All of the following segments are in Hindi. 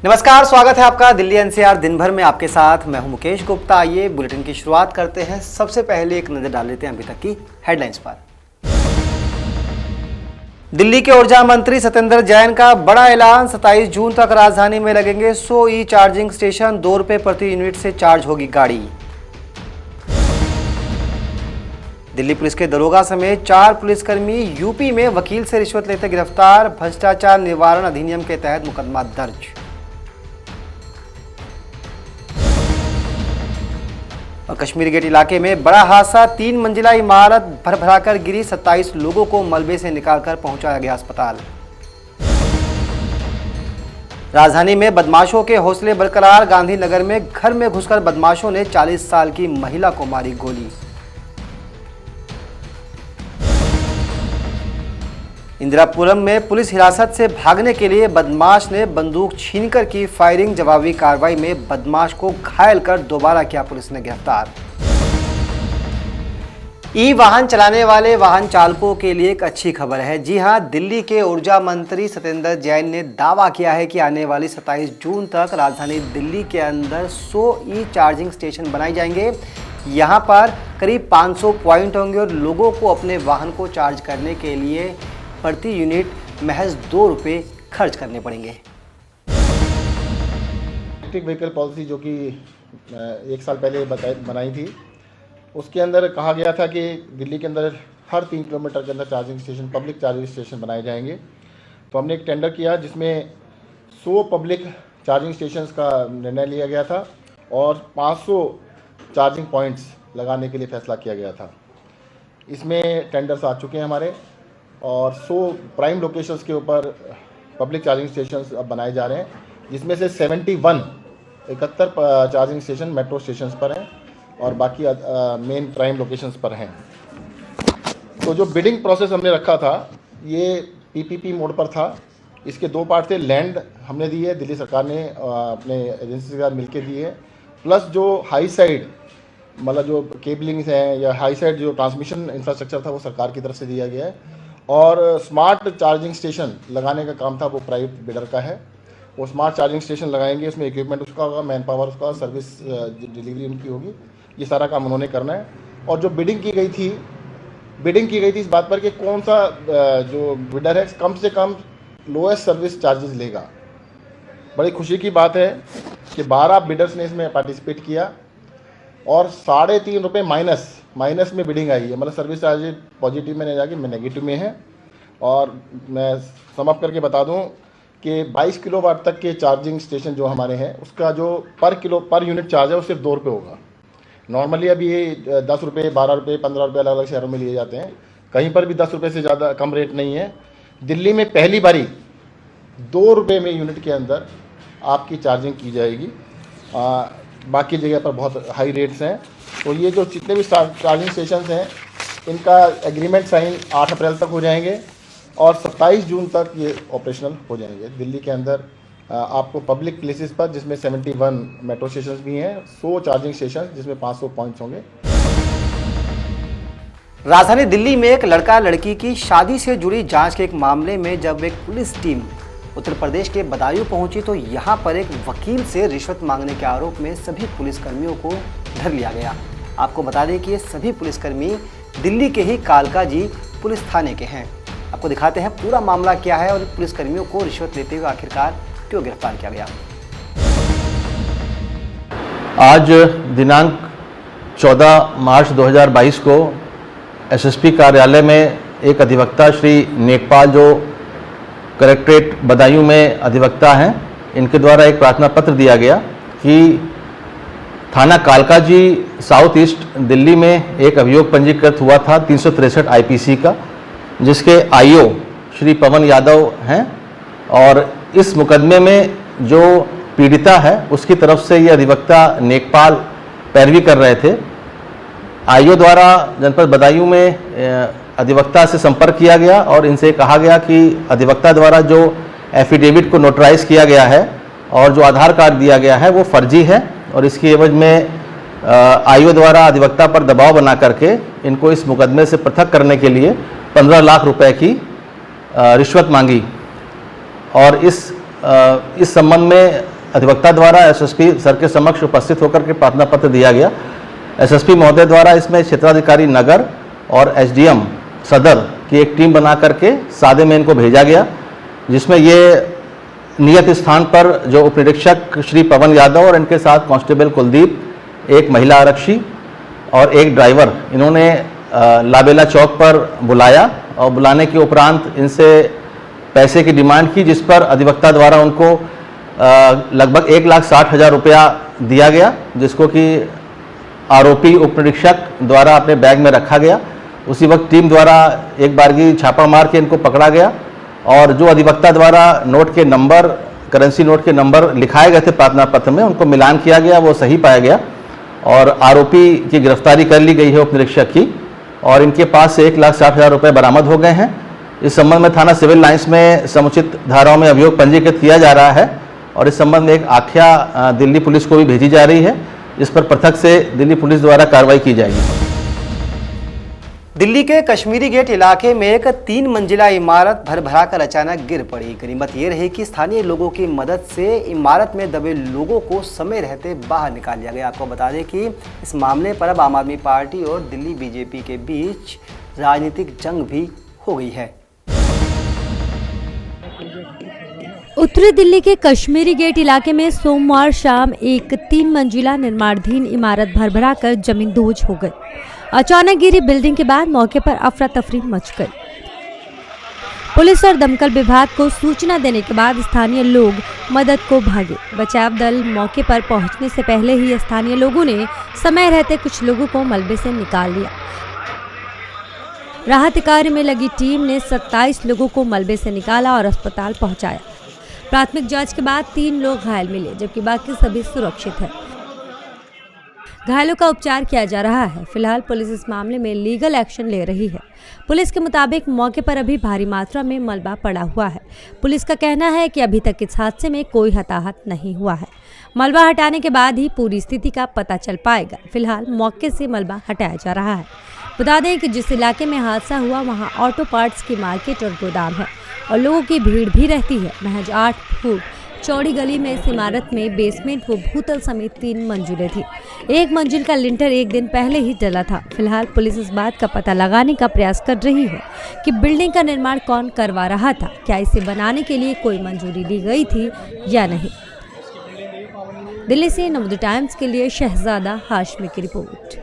नमस्कार, स्वागत है आपका दिल्ली एनसीआर दिन भर में आपके साथ। मैं हूं मुकेश गुप्ता। आइए बुलेटिन की शुरुआत करते हैं। सबसे पहले एक नजर डाल लेते हैं अभी तक की हेडलाइंस पर। दिल्ली के ऊर्जा मंत्री सत्येंद्र जैन का बड़ा ऐलान, 27 जून तक राजधानी में लगेंगे 100 ई चार्जिंग स्टेशन, 2 रुपये प्रति यूनिट से चार्ज होगी गाड़ी। दिल्ली पुलिस के दरोगा समेत 4 पुलिसकर्मी यूपी में वकील से रिश्वत लेते गिरफ्तार, भ्रष्टाचार निवारण अधिनियम के तहत मुकदमा दर्ज। और कश्मीर गेट इलाके में बड़ा हादसा, 3 मंजिला इमारत भरभराकर गिरी, 27 लोगों को मलबे से निकालकर पहुंचाया गया अस्पताल। राजधानी में बदमाशों के हौसले बरकरार, गांधीनगर में घर में घुसकर बदमाशों ने 40 साल की महिला को मारी गोली। इंदिरापुरम में पुलिस हिरासत से भागने के लिए बदमाश ने बंदूक छीनकर की फायरिंग, जवाबी कार्रवाई में बदमाश को घायल कर दोबारा किया पुलिस ने गिरफ्तार। ई वाहन चलाने वाले वाहन चालकों के लिए एक अच्छी खबर है। जी हां, दिल्ली के ऊर्जा मंत्री सत्येंद्र जैन ने दावा किया है कि आने वाली 27 जून तक राजधानी दिल्ली के अंदर 100 ई चार्जिंग स्टेशन बनाए जाएंगे। यहां पर करीब 500 पॉइंट होंगे और लोगों को अपने वाहन को चार्ज करने के लिए प्रति यूनिट महज 2 रुपये खर्च करने पड़ेंगे। इलेक्ट्रिक व्हीकल पॉलिसी जो कि 1 साल पहले बनाई थी, उसके अंदर कहा गया था कि दिल्ली के अंदर हर 3 किलोमीटर के अंदर charging station, public charging station बनाए जाएंगे। तो हमने एक टेंडर किया जिसमें 100 पब्लिक चार्जिंग स्टेशंस का निर्णय लिया गया था और 500 चार्जिंग पॉइंट्स लगाने के लिए फैसला किया गया था। इसमें टेंडर्स आ चुके हैं हमारे और 100 प्राइम लोकेशंस के ऊपर पब्लिक चार्जिंग स्टेशंस अब बनाए जा रहे हैं, जिसमें से 71 चार्जिंग स्टेशन मेट्रो स्टेशंस पर हैं और बाकी मेन प्राइम लोकेशंस पर हैं। तो जो बिडिंग प्रोसेस हमने रखा था ये पीपीपी मोड पर था। इसके 2 पार्ट थे। लैंड हमने दी है, दिल्ली सरकार ने अपने एजेंसी के साथ मिलकर दी है, प्लस जो हाई साइड मतलब जो केबलिंग्स हैं या हाई साइड जो ट्रांसमिशन इंफ्रास्ट्रक्चर था वो सरकार की तरफ से दिया गया है। और स्मार्ट चार्जिंग स्टेशन लगाने का काम था वो प्राइवेट बिडर का है। वो स्मार्ट चार्जिंग स्टेशन लगाएंगे, उसमें इक्विपमेंट उसका होगा, मैन पावर उसका, सर्विस डिलीवरी उनकी होगी। ये सारा काम उन्होंने करना है। और जो बिडिंग की गई थी इस बात पर कि कौन सा जो बिडर है कम से कम लोएस्ट सर्विस चार्जेस लेगा। बड़ी खुशी की बात है कि 12 बिडर्स ने इसमें पार्टिसिपेट किया और 3.5 रुपये माइनस में बिडिंग आई है। मतलब सर्विस चार्जेज पॉजिटिव में नहीं जाके नेगेटिव में है। और मैं सम अप करके बता दूं कि 22 किलोवाट तक के चार्जिंग स्टेशन जो हमारे हैं उसका जो पर यूनिट चार्ज है वो सिर्फ 2 रुपये होगा। नॉर्मली अभी ये 10 रुपये, 12 रुपये, 15 रुपये अलग अलग शहरों में लिए जाते हैं, कहीं पर भी 10 रुपये से ज़्यादा कम रेट नहीं है। दिल्ली में पहली बारी 2 रुपये में यूनिट के अंदर आपकी चार्जिंग की जाएगी। बाकी जगह पर बहुत हाई रेट्स हैं। तो ये जो जितने भी चार्जिंग स्टेशंस हैं इनका एग्रीमेंट साइन 8 अप्रैल तक हो जाएंगे और 27 जून तक ये ऑपरेशनल हो जाएंगे। दिल्ली के अंदर आपको पब्लिक प्लेसेस पर, जिसमें 71 मेट्रो स्टेशंस भी हैं, 100 चार्जिंग स्टेशन जिसमें 500 पॉइंट्स होंगे। राजधानी दिल्ली में एक लड़का लड़की की शादी से जुड़ी जांच के एक मामले में जब एक पुलिस टीम उत्तर प्रदेश के बदायूं पहुंची तो यहां पर एक वकील से रिश्वत मांगने के आरोप में सभी पुलिसकर्मियों को धर लिया गया। आपको बता दें कि ये सभी पुलिसकर्मी दिल्ली के ही कालकाजी पुलिस थाने के हैं। आपको दिखाते हैं पूरा मामला क्या है और पुलिसकर्मियों को रिश्वत लेते हुए आखिरकार क्यों गिरफ्तार किया गया। आज दिनांक 14 मार्च 2022 को एसएसपी कार्यालय में एक अधिवक्ता श्री नेकपाल, जो कलेक्ट्रेट बदायूं में अधिवक्ता हैं, इनके द्वारा एक प्रार्थना पत्र दिया गया कि थाना कालकाजी साउथ ईस्ट दिल्ली में एक अभियोग पंजीकृत हुआ था 363 आईपीसी का, जिसके आईओ श्री पवन यादव हैं। और इस मुकदमे में जो पीड़िता है उसकी तरफ से ये अधिवक्ता नेकपाल पैरवी कर रहे थे। आईओ द्वारा जनपद बदायूं में अधिवक्ता से संपर्क किया गया और इनसे कहा गया कि अधिवक्ता द्वारा जो एफिडेविट को नोटराइज किया गया है और जो आधार कार्ड दिया गया है वो फर्जी है और इसकी एवज में आईओ द्वारा अधिवक्ता पर दबाव बना करके इनको इस मुकदमे से पृथक करने के लिए 15 लाख रुपए की रिश्वत मांगी। और इस संबंध में अधिवक्ता द्वारा एसएसपी सर के समक्ष उपस्थित होकर के प्रार्थना पत्र दिया गया। एसएसपी महोदय द्वारा इसमें क्षेत्राधिकारी नगर और एसडीएम सदर की एक टीम बना करके सादे में इनको भेजा गया, जिसमें ये नियत स्थान पर जो उप निरीक्षक श्री पवन यादव और इनके साथ कांस्टेबल कुलदीप, एक महिला आरक्षी और एक ड्राइवर, इन्होंने लाबेला चौक पर बुलाया और बुलाने के उपरांत इनसे पैसे की डिमांड की, जिस पर अधिवक्ता द्वारा उनको लगभग 1,60,000 रुपया दिया गया, जिसको कि आरोपी उप निरीक्षक द्वारा अपने बैग में रखा गया। उसी वक्त टीम द्वारा एक बारगी छापा मार के इनको पकड़ा गया और जो अधिवक्ता द्वारा नोट के नंबर, करेंसी नोट के नंबर लिखाए गए थे प्रार्थना पत्र में, उनको मिलान किया गया, वो सही पाया गया और आरोपी की गिरफ्तारी कर ली गई है उप निरीक्षक की, और इनके पास से 1,60,000 रुपये बरामद हो गए हैं। इस संबंध में थाना सिविल लाइंस में समुचित धाराओं में अभियोग पंजीकृत किया जा रहा है और इस संबंध में एक आख्या दिल्ली पुलिस को भी भेजी जा रही है, इस पर पृथक से दिल्ली पुलिस द्वारा कार्रवाई की जाएगी। दिल्ली के कश्मीरी गेट इलाके में एक 3 मंजिला इमारत भर कर अचानक गिर पड़ी। गनीमत ये रही कि स्थानीय लोगों की मदद से इमारत में दबे लोगों को समय रहते बाहर निकाल लिया गया। आपको बता दें कि इस मामले पर अब आम आदमी पार्टी और दिल्ली बीजेपी के बीच राजनीतिक जंग भी हो गई है। उत्तरी दिल्ली के कश्मीरी गेट इलाके में सोमवार शाम एक 3 मंजिला निर्माणाधीन इमारत भरभराकर जमींदोज हो गई। अचानक गिरी बिल्डिंग के बाद मौके पर अफरा तफरी मच गई। पुलिस और दमकल विभाग को सूचना देने के बाद स्थानीय लोग मदद को भागे। बचाव दल मौके पर पहुंचने से पहले ही स्थानीय लोगों ने समय रहते कुछ लोगों को मलबे से निकाल लिया। राहत कार्य में लगी टीम ने 27 लोगों को मलबे से निकाला और अस्पताल पहुंचाया। प्राथमिक जांच के बाद 3 लोग घायल मिले, जबकि बाकी सभी सुरक्षित हैं। घायलों का उपचार किया जा रहा है। फिलहाल पुलिस इस मामले में लीगल एक्शन ले रही है। पुलिस के मुताबिक मौके पर अभी भारी मात्रा में मलबा पड़ा हुआ है। पुलिस का कहना है कि अभी तक इस हादसे में कोई हताहत नहीं हुआ है। मलबा हटाने के बाद ही पूरी स्थिति का पता चल पाएगा। फिलहाल मौके से मलबा हटाया जा रहा है। बता दें कि जिस इलाके में हादसा हुआ वहां ऑटो पार्ट्स की मार्केट और गोदाम है और लोगों की भीड़ भी रहती है। महज 8 फुट चौड़ी गली में इस इमारत में बेसमेंट व भूतल समेत 3 मंजिलें थी। एक मंजिल का लिंटर एक दिन पहले ही डला था। फिलहाल पुलिस इस बात का पता लगाने का प्रयास कर रही है कि बिल्डिंग का निर्माण कौन करवा रहा था, क्या इसे बनाने के लिए कोई मंजूरी दी गई थी या नहीं। दिल्ली से नवोदय टाइम्स के लिए शहजादा हाशमी की रिपोर्ट।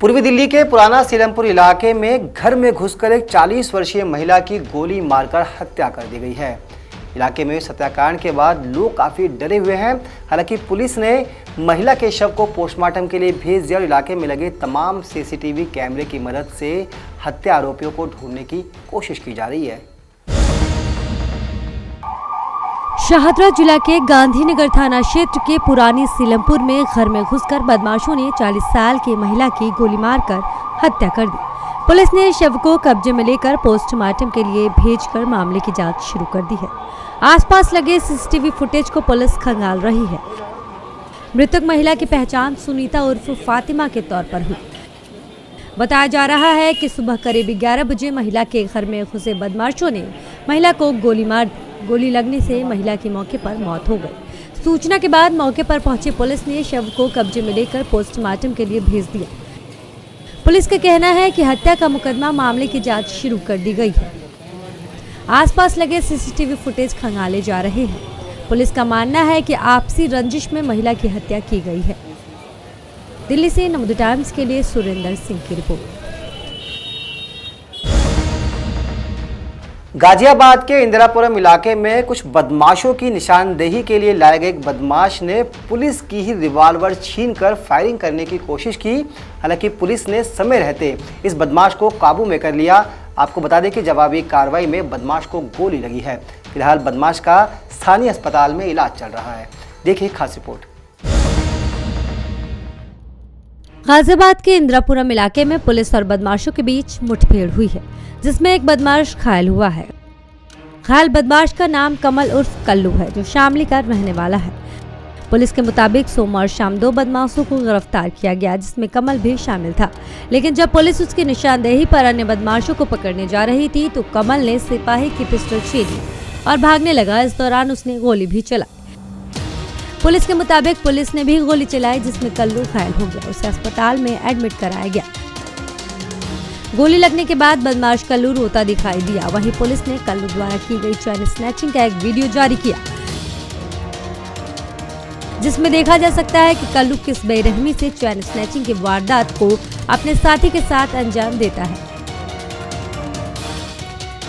पूर्वी दिल्ली के पुराना सीलमपुर इलाके में घर में घुसकर एक 40 वर्षीय महिला की गोली मारकर हत्या कर दी गई है। इलाके में हत्याकांड के बाद लोग काफ़ी डरे हुए हैं। हालांकि पुलिस ने महिला के शव को पोस्टमार्टम के लिए भेज दिया और इलाके में लगे तमाम सीसीटीवी कैमरे की मदद से हत्या आरोपियों को ढूंढने की कोशिश की जा रही है। शाहदरा जिला के गांधीनगर थाना क्षेत्र के पुरानी सीलमपुर में घर में घुसकर बदमाशों ने 40 साल की महिला की गोली मारकर हत्या कर दी। पुलिस ने शव को कब्जे में लेकर पोस्टमार्टम के लिए भेजकर मामले की जांच शुरू कर दी है। आसपास लगे सीसीटीवी फुटेज को पुलिस खंगाल रही है। मृतक महिला की पहचान सुनीता उर्फ फातिमा के तौर पर हुई। बताया जा रहा है कि सुबह करीब 11 बजे महिला के घर में घुसे बदमाशों ने महिला को गोली लगने से महिला की मौके पर मौत हो गई। सूचना के बाद मौके पर पहुंची पुलिस ने शव को कब्जे में लेकर पोस्टमार्टम के लिए भेज दिया। पुलिस का कहना है कि हत्या का मुकदमा मामले की जांच शुरू कर दी गई है। आसपास लगे सीसीटीवी फुटेज खंगाले जा रहे हैं। पुलिस का मानना है कि आपसी रंजिश में महिला की हत्या की गई है। दिल्ली से नवोदय टाइम्स के लिए सुरेंद्र सिंह की रिपोर्ट। गाजियाबाद के इंदिरापुरम इलाके में कुछ बदमाशों की निशानदेही के लिए लाए गए एक बदमाश ने पुलिस की ही रिवॉल्वर छीनकर फायरिंग करने की कोशिश की। हालांकि पुलिस ने समय रहते इस बदमाश को काबू में कर लिया। आपको बता दें कि जवाबी कार्रवाई में बदमाश को गोली लगी है। फिलहाल बदमाश का स्थानीय अस्पताल में इलाज चल रहा है। देखिए खास रिपोर्ट। गाजियाबाद के इंदिरापुरम इलाके में पुलिस और बदमाशों के बीच मुठभेड़ हुई है, जिसमें एक बदमाश घायल हुआ है। घायल बदमाश का नाम कमल उर्फ कल्लू है, जो शामली का रहने वाला है। पुलिस के मुताबिक सोमवार शाम 2 बदमाशों को गिरफ्तार किया गया, जिसमें कमल भी शामिल था। लेकिन जब पुलिस उसकी निशानदेही पर अन्य बदमाशों को पकड़ने जा रही थी तो कमल ने सिपाही की पिस्टल छीन ली और भागने लगा। इस दौरान उसने गोली भी चलाई। पुलिस के मुताबिक पुलिस ने भी गोली चलाई, जिसमें कल्लू घायल हो गया। उसे अस्पताल में एडमिट कराया गया। गोली लगने के बाद बदमाश कल्लू रोता दिखाई दिया। वहीं पुलिस ने कल्लू द्वारा की गई चैन स्नैचिंग का एक वीडियो जारी किया, जिसमें देखा जा सकता है कि कल्लू किस बेरहमी से चैन स्नैचिंग की वारदात को अपने साथी के साथ अंजाम देता है।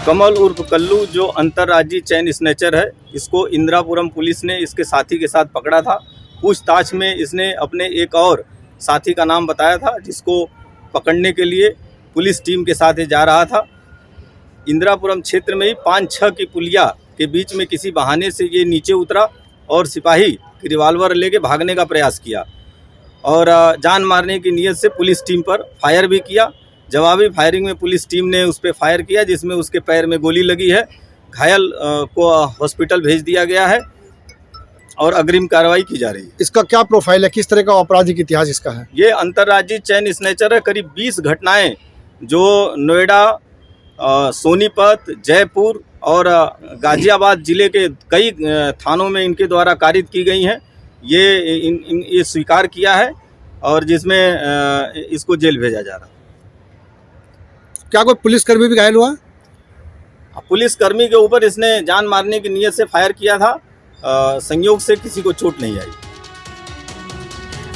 कमल उर्फ कल्लू जो अंतर्राज्यीय चैन स्नैचर है, इसको इंदिरापुरम पुलिस ने इसके साथी के साथ पकड़ा था। पूछताछ में इसने अपने एक और साथी का नाम बताया था, जिसको पकड़ने के लिए पुलिस टीम के साथ जा रहा था। इंदिरापुरम क्षेत्र में ही 5-6 की पुलिया के बीच में किसी बहाने से ये नीचे उतरा और सिपाही रिवॉल्वर लेके भागने का प्रयास किया और जान मारने की नीयत से पुलिस टीम पर फायर भी किया। जवाबी फायरिंग में पुलिस टीम ने उस पर फायर किया, जिसमें उसके पैर में गोली लगी है। घायल को हॉस्पिटल भेज दिया गया है और अग्रिम कार्रवाई की जा रही है। इसका क्या प्रोफाइल है, किस तरह का आपराधिक इतिहास इसका है? ये अंतर्राज्यीय चैन स्नैचर है। करीब 20 घटनाएं जो नोएडा, सोनीपत, जयपुर और गाजियाबाद जिले के कई थानों में इनके द्वारा कारित की गई हैं। ये स्वीकार किया है और जिसमें इसको जेल भेजा जा रहा है। क्या कोई पुलिसकर्मी भी घायल हुआ? पुलिसकर्मी के ऊपर इसने जान मारने की नीयत से फायर किया था। संयोग से किसी को चोट नहीं आई।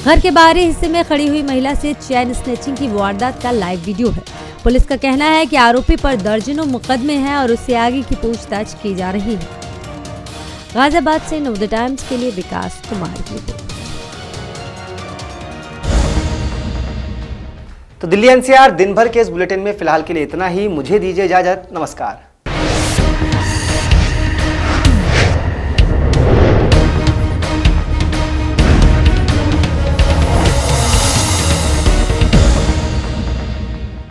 घर के बाहरी हिस्से में खड़ी हुई महिला से चैन स्नैचिंग की वारदात का लाइव वीडियो है। पुलिस का कहना है कि आरोपी पर दर्जनों मुकदमे हैं और उससे आगे की पूछताछ की जा रही है। गाजियाबाद से नवोदय टाइम्स के लिए विकास कुमार की रिपोर्ट। तो दिल्ली एनसीआर दिन भर के इस बुलेटिन में फिलहाल के लिए इतना ही। मुझे दीजिए इजाजत। नमस्कार।